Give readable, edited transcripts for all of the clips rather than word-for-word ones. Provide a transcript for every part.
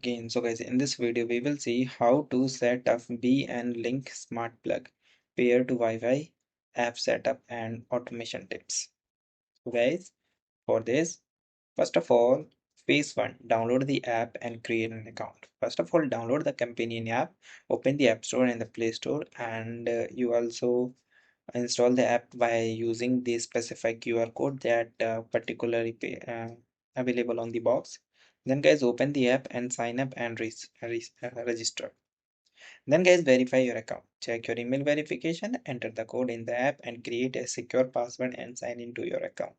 again. So guys, in this video we will see how to set up BeeN Link smart plug, pair to Wi-Fi, app setup and automation tips. So guys, for this, first of all, phase 1, download the app and create an account. First of all, download the companion app, open the App Store and the Play Store, and you also install the app by using the specified QR code that particularly available on the box. Then guys, open the app and sign up and register. Then guys, verify your account. Check your email verification, enter the code in the app and create a secure password and sign into your account.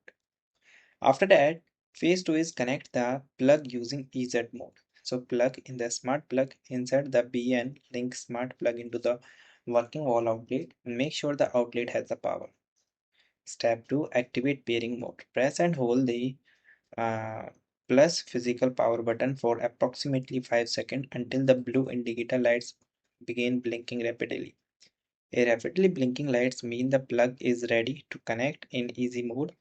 After that, phase 2 is connect the plug using EZ mode. So plug in the smart plug, insert the BeeN Link smart plug into the working wall outlet and make sure the outlet has the power. Step 2, activate pairing mode. Press and hold the uh, plus physical power button for approximately 5 seconds until the blue indicator lights begin blinking rapidly. A rapidly blinking lights mean the plug is ready to connect in easy mode.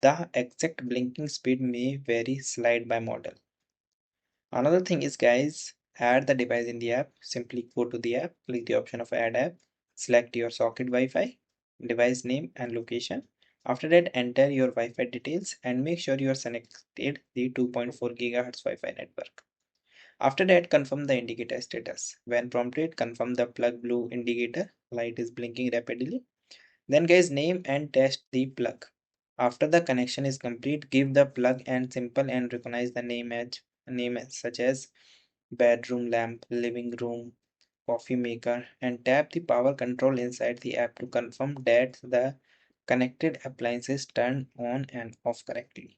The exact blinking speed may vary slide by model. Another thing is guys, add the device in the app. Simply go to the app, click the option of add app, select your socket Wi-Fi, device name and location. After that, enter your Wi-Fi details and make sure you are selected the 2.4 GHz Wi-Fi network. After that, confirm the indicator status. When prompted, confirm the plug blue indicator light is blinking rapidly. Then guys, name and test the plug. After the connection is complete, give the plug and simple and recognize the name as such as bedroom lamp, living room, coffee maker, and tap the power control inside the app to confirm that the connected appliances turn on and off correctly.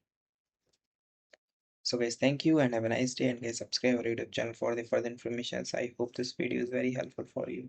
So guys, thank you and have a nice day, and guys subscribe our YouTube channel for the further information. I hope this video is very helpful for you.